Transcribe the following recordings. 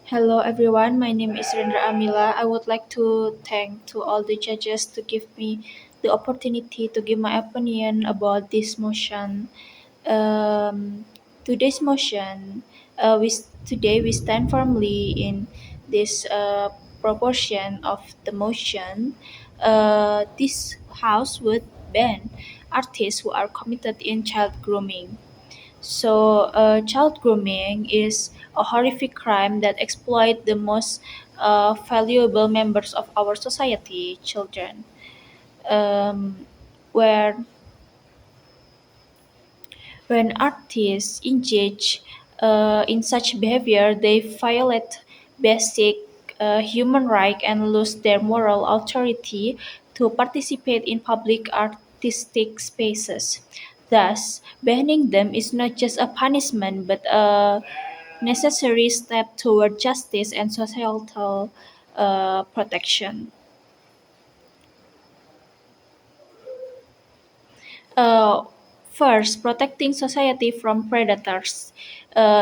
Hello everyone, my name is Rendra Amila. I would like to thank to all the judges to give me the opportunity to give my opinion about this motion. Um, Today's motion, today we stand firmly in this proportion of the motion. This house would ban artists who are committed in child grooming. Child grooming is a horrific crime that exploits the most valuable members of our society, children. Um, where when artists engage in such behavior, they violate basic human rights and lose their moral authority to participate in public artistic spaces. Thus, banning them is not just a punishment but a necessary step toward justice and societal protection. Uh, First, protecting society from predators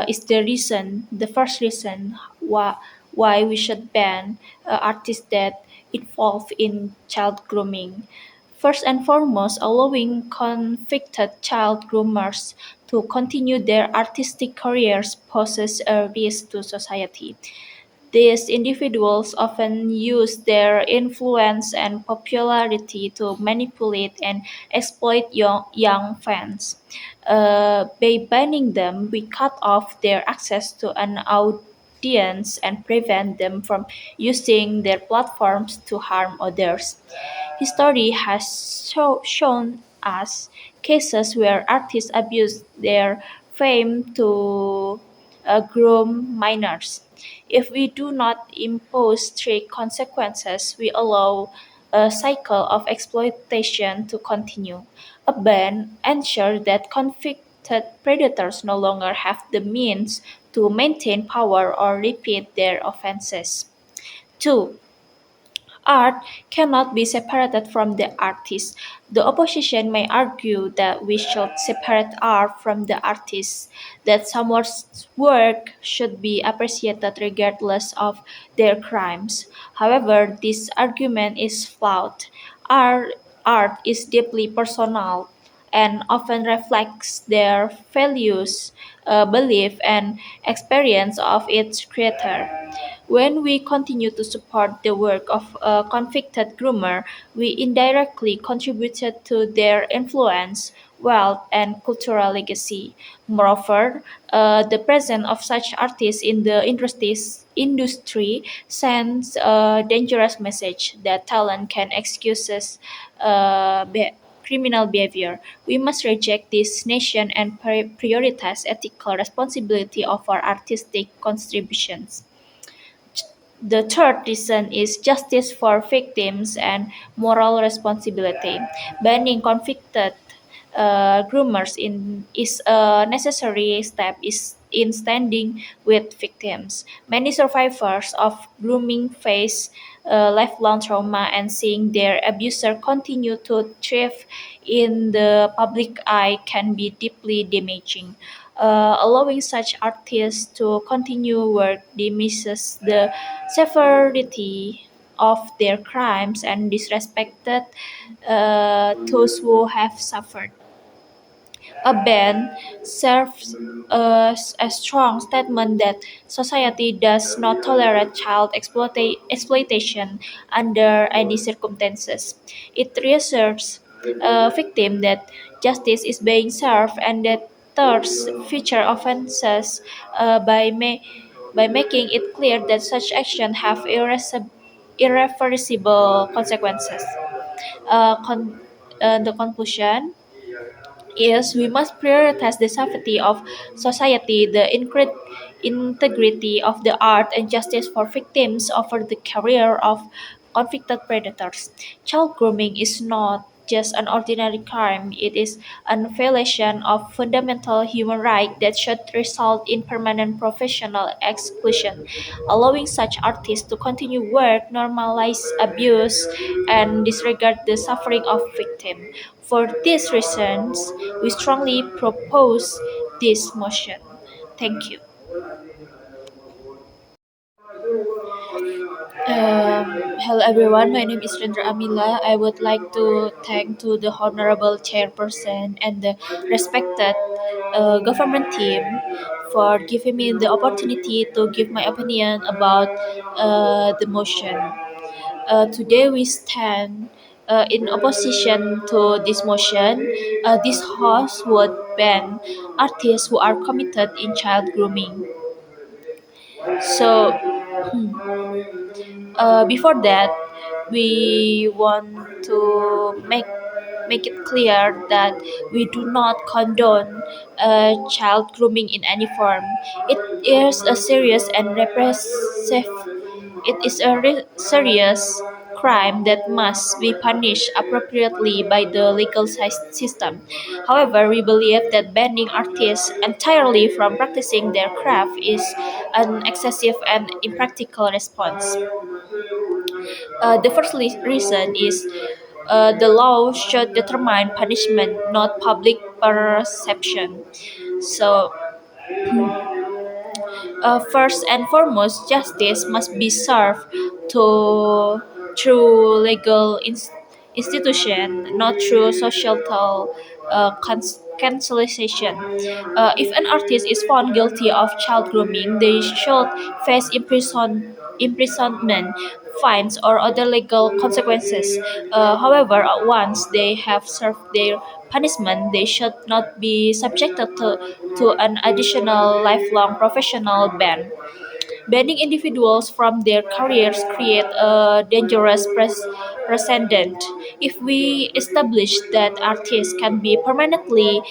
is the first reason why we should ban artists that involve in child grooming. First and foremost, allowing convicted child groomers to continue their artistic careers poses a risk to society. These individuals often use their influence and popularity to manipulate and exploit young fans. By banning them, we cut off their access to an audience and prevent them from using their platforms to harm others. History has shown us cases where artists abuse their fame to groom minors. If we do not impose strict consequences, we allow a cycle of exploitation to continue. A ban ensures that convicted predators no longer have the means to maintain power or repeat their offenses. 2. Art cannot be separated from the artist. The opposition may argue that we should separate art from the artist, that someone's work should be appreciated regardless of their crimes. However, this argument is flawed. Art, art is deeply personal and often reflects their values, belief, and experience of its creator. When we continue to support the work of a convicted groomer, we indirectly contributed to their influence, wealth, and cultural legacy. Moreover, the presence of such artists in the industry sends a dangerous message that talent can excuse criminal behavior. We must reject this nation and prioritize ethical responsibility of our artistic contributions. The third reason is justice for victims and moral responsibility. Banning convicted groomers is a necessary step is in standing with victims. Many survivors of grooming face lifelong trauma, and seeing their abuser continue to thrive in the public eye can be deeply damaging. Allowing such artists to continue work diminishes the severity of their crimes and disrespected those who have suffered. A ban serves as a strong statement that society does not tolerate child exploitation under any circumstances. It reassures a victim that justice is being served and that thirds future offenses by making it clear that such action have irreversible consequences. The conclusion is we must prioritize the safety of society, the integrity of the art, and justice for victims over the career of convicted predators. Child grooming is not just an ordinary crime, it is a violation of fundamental human rights that should result in permanent professional exclusion. Allowing such artists to continue work, normalize abuse, and disregard the suffering of victims. For these reasons, we strongly propose this motion. Thank you. Hello everyone, my name is Rendra Amila. I would like to thank to the honorable chairperson and the respected government team for giving me the opportunity to give my opinion about the motion. Today we stand in opposition to this motion. This house would ban artists who are committed in child grooming. So before that, we want to make it clear that we do not condone child grooming in any form. It is a serious and repressive. It is a serious crime that must be punished appropriately by the legal system. However, we believe that banning artists entirely from practicing their craft is an excessive and impractical response. The first reason is the law should determine punishment, not public perception. So, first and foremost, justice must be served to through legal institution, not through societal cancellation. If an artist is found guilty of child grooming, they should face imprisonment, fines, or other legal consequences. However, once they have served their punishment, they should not be subjected to an additional lifelong professional ban. Banning individuals from their careers create a dangerous precedent. If we establish that artists can be permanently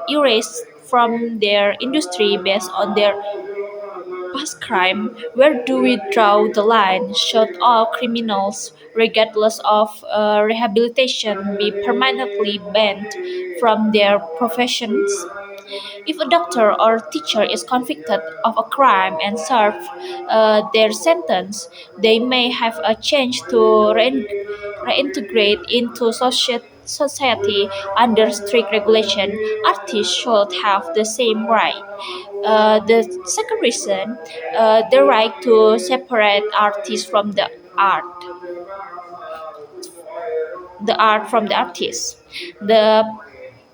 erased from their industry based on their past crime, where do we draw the line? Should all criminals, regardless of rehabilitation, be permanently banned from their professions? If a doctor or teacher is convicted of a crime and serve their sentence, they may have a chance to reintegrate into society under strict regulation. Artists should have the same right. The second reason, the right to separate artists from the art from the artist. The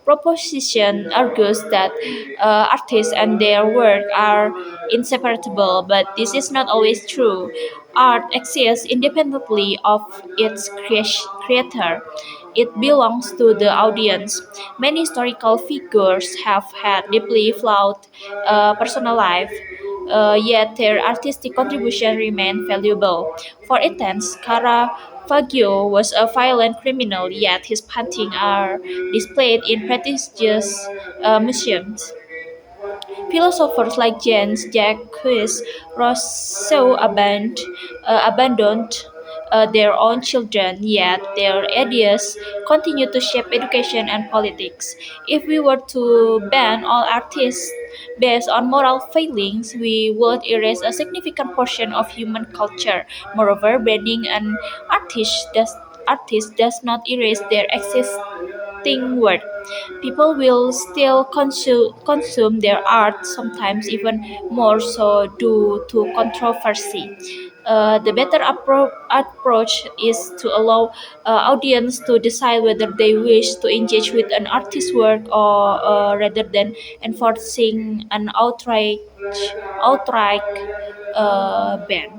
proposition argues that artists and their work are inseparable, but this is not always true. Art exists independently of its creator. It belongs to the audience. Many historical figures have had deeply flawed personal life, yet their artistic contribution remained valuable. For instance, Caravaggio was a violent criminal, yet his paintings are displayed in prestigious museums. Philosophers like Jacques Rousseau abandoned their own children, yet their ideas continue to shape education and politics. If we were to ban all artists based on moral failings, we would erase a significant portion of human culture. Moreover, banning an artist does not erase their existing work. People will still consume their art, sometimes even more so due to controversy. The better approach is to allow audience to decide whether they wish to engage with an artist's work or rather than enforcing an outright ban.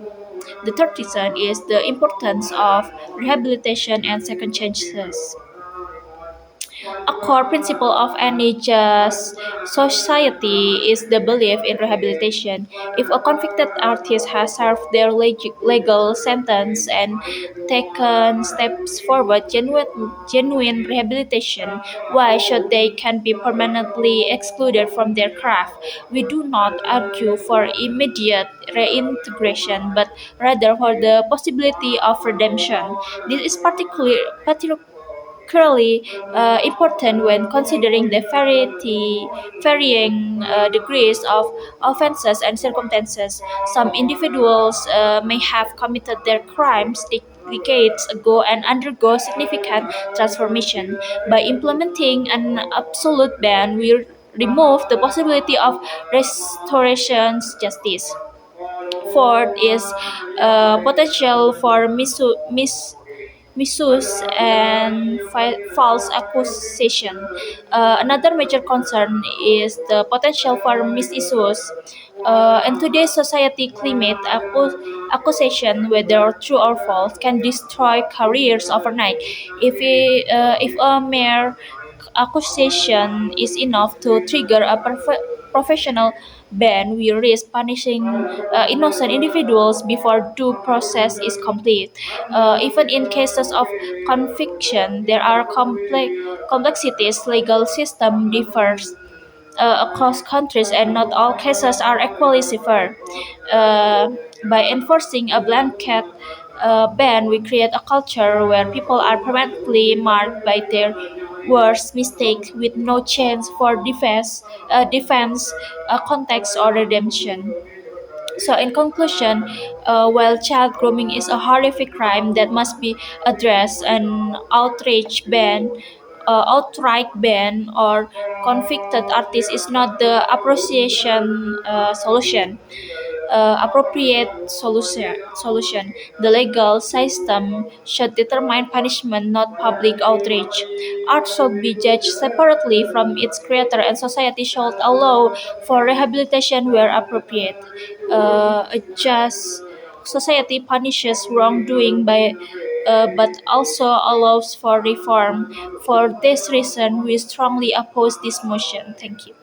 The third reason is the importance of rehabilitation and second chances. A core principle of any just society is the belief in rehabilitation. If a convicted artist has served their legal sentence and taken steps forward genuine rehabilitation, why should they can be permanently excluded from their craft? We do not argue for immediate reintegration, but rather for the possibility of redemption. This is particularly important when considering the varying degrees of offenses and circumstances. Some individuals may have committed their crimes decades ago and undergo significant transformation. By implementing an absolute ban, we remove the possibility of restoration justice. Fourth is potential for misuse and false accusation. Another major concern is the potential for misuse. In today's society, climate accusation, whether true or false, can destroy careers overnight. If a mere accusation is enough to trigger a professional ban, we risk punishing innocent individuals before due process is complete. Even in cases of conviction, there are complexities. Legal system differs across countries, and not all cases are equally severe. Uh, by enforcing a blanket ban, we create a culture where people are permanently marked by their worst mistake with no chance for defense, context, or redemption. So, in conclusion, while child grooming is a horrific crime that must be addressed, an outright ban or convicted artist is not the appropriate solution. The legal system should determine punishment, not public outrage. Art should be judged separately from its creator, and society should allow for rehabilitation where appropriate. A just society punishes wrongdoing but also allows for reform. For this reason, we strongly oppose this motion. Thank you.